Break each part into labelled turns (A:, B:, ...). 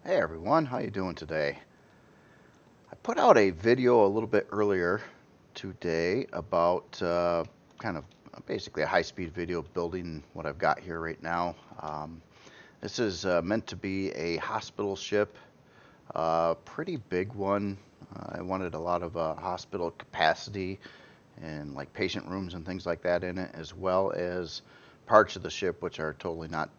A: Hey everyone, how you doing today? I put out a video a little bit earlier today about kind of basically a high-speed video building what I've got here right now. This is meant to be a hospital ship, pretty big one. I wanted a lot of hospital capacity and like patient rooms and things like that in it, as well as parts of the ship which are totally not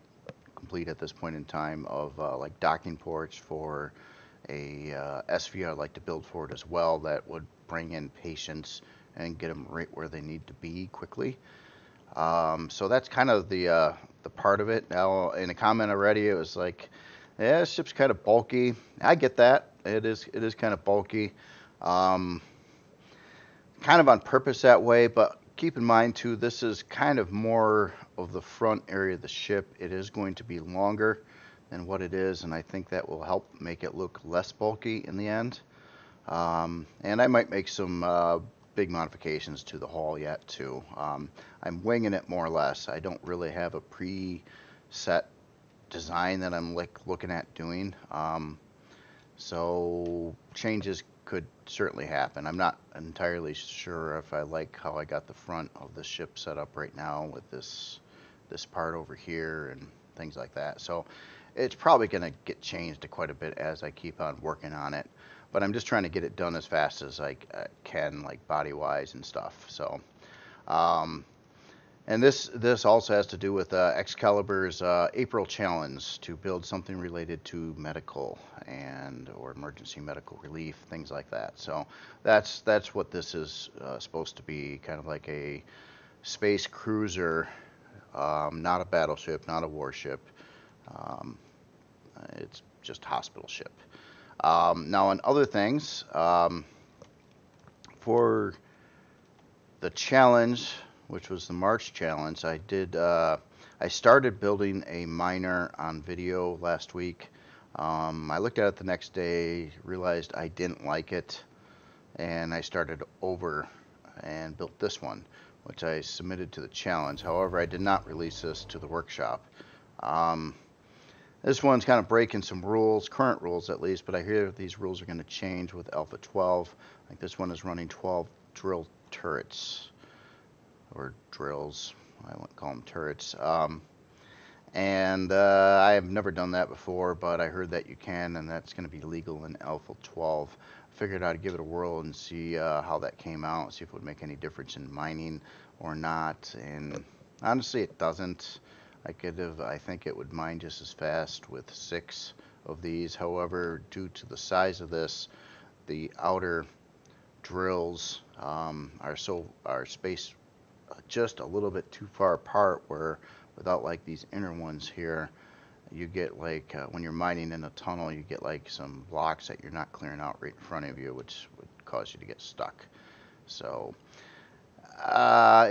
A: complete at this point in time of like docking ports for a SV I'd like to build for it as well that would bring in patients and get them right where they need to be quickly. So that's kind of the part of it. Now, in a comment already, it was like, "Yeah, this ship's kind of bulky." I get that. It is kind of bulky, um, kind of on purpose that way. But keep in mind too, this is kind of more of the front area of the ship. It is going to be longer than what it is, and I think that will help make it look less bulky in the end. And I might make some big modifications to the hull yet too. I'm winging it more or less. I don't really have a preset design that I'm like looking at doing. So changes could certainly happen. I'm not entirely sure if I like how I got the front of the ship set up right now with this part over here and things like that. So it's probably going to get changed quite a bit as I keep on working on it. But I'm just trying to get it done as fast as I can, like body wise and stuff. So, um, and this also has to do with Excalibur's April challenge to build something related to medical and or emergency medical relief, things like that. So that's what this is supposed to be, kind of like a space cruiser, not a battleship, not a warship. Um, it's just hospital ship. Now, on other things, for the challenge, which was the March challenge, I started building a miner on video last week. I looked at it the next day, realized I didn't like it, and I started over and built this one, which I submitted to the challenge. However, I did not release this to the workshop. Um, this one's kind of breaking some rules, current rules at least, but I hear these rules are going to change with Alpha 12. Like this one is running 12 drill turrets, or drills. I wouldn't call them turrets. And I have never done that before, but I heard that you can, and that's going to be legal in Alpha 12. Figured I'd give it a whirl and see how that came out, see if it would make any difference in mining or not. And honestly, it doesn't. I think it would mine just as fast with 6 of these. However, due to the size of this, the outer drills are spaced just a little bit too far apart, where without like these inner ones here, you get like when you're mining in a tunnel, you get like some blocks that you're not clearing out right in front of you, which would cause you to get stuck. So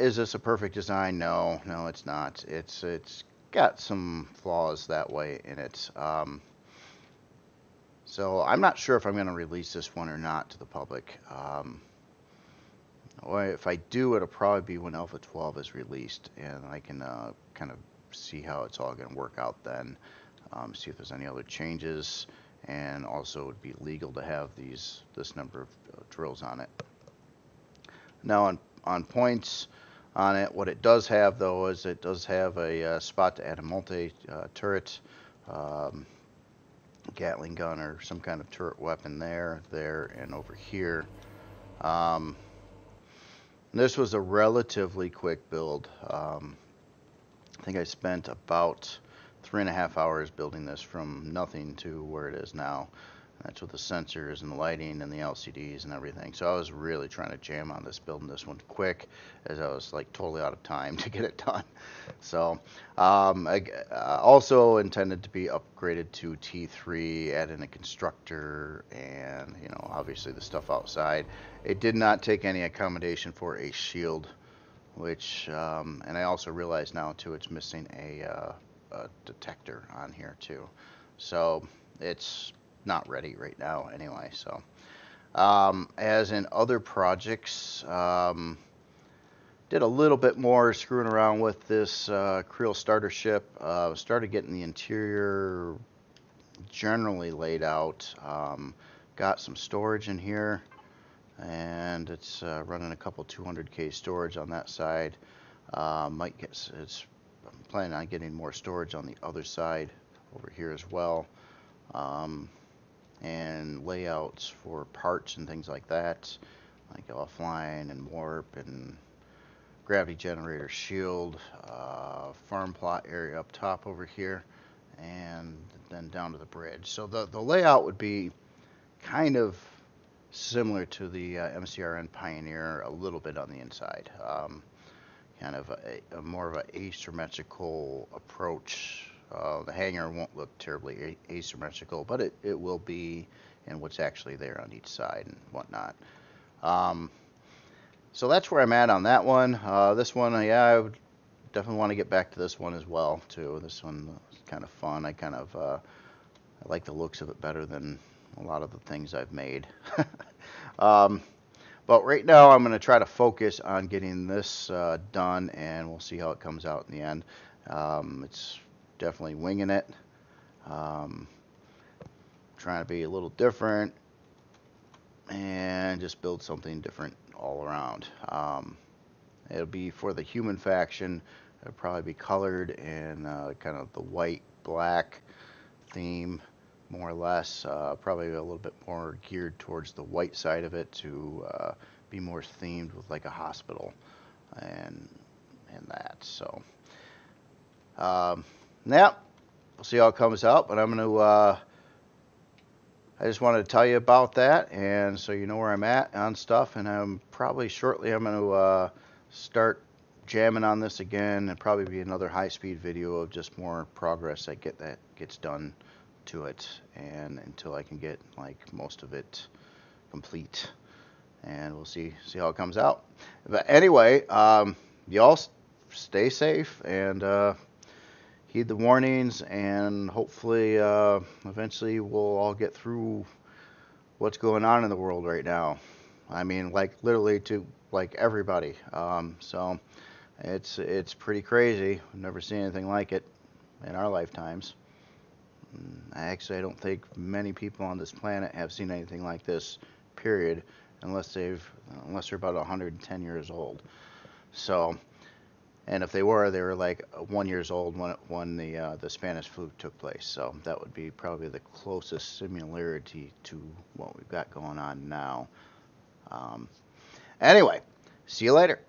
A: is this a perfect design? No, no, it's not. It's got some flaws that way in it. So I'm not sure if I'm going to release this one or not to the public. Or if I do, it'll probably be when Alpha 12 is released, and I can kind of see how it's all going to work out then. See if there's any other changes, and also it would be legal to have this number of drills on it. Now on points on it, what it does have though is it does have a spot to add a multi-turret Gatling gun or some kind of turret weapon there, and over here. This was a relatively quick build. I think I spent about 3.5 hours building this from nothing to where it is now. That's with the sensors and the lighting and the LCDs and everything. So I was really trying to jam on this, building this one quick, as I was like totally out of time to get it done. So I also intended to be upgraded to T3, add in a constructor, and obviously the stuff outside. It did not take any accommodation for a shield, which and I also realize now too it's missing a detector on here too. So it's not ready right now anyway. So as in other projects, did a little bit more screwing around with this Kriel Starter ship. Started getting the interior generally laid out. Got some storage in here, and it's running a couple 200K storage on that side. I'm planning on getting more storage on the other side over here as well, and layouts for parts and things like that, like offline and warp and gravity generator shield, farm plot area up top over here, and then down to the bridge. So the layout would be kind of similar to the MCRN Pioneer, a little bit on the inside. Kind of a more of an asymmetrical approach. The hangar won't look terribly asymmetrical, but it will be in what's actually there on each side and whatnot. So that's where I'm at on that one. This one, yeah, I would definitely want to get back to this one as well, too. This one is kind of fun. I like the looks of it better than a lot of the things I've made. But right now I'm going to try to focus on getting this done, and we'll see how it comes out in the end. It's definitely winging it. Trying to be a little different and just build something different all around. It'll be for the human faction. It'll probably be colored in kind of the white black theme, more or less. Probably a little bit more geared towards the white side of it to be more themed with like a hospital and that. So yeah, we'll see how it comes out, but I'm going to I just wanted to tell you about that, and so you know where I'm at on stuff, and I'm probably shortly I'm going to start jamming on this again, and probably be another high-speed video of just more progress that gets done to it, and until I can get like most of it complete, and we'll see how it comes out. But anyway, y'all stay safe and heed the warnings, and hopefully eventually we'll all get through what's going on in the world right now. I mean, like literally to like everybody. So it's pretty crazy. We've never seen anything like it in our lifetimes. Actually, I don't think many people on this planet have seen anything like this, period, unless they're about 110 years old. So, and if they were like 1 year old when the Spanish flu took place. So that would be probably the closest similarity to what we've got going on now. Anyway, see you later.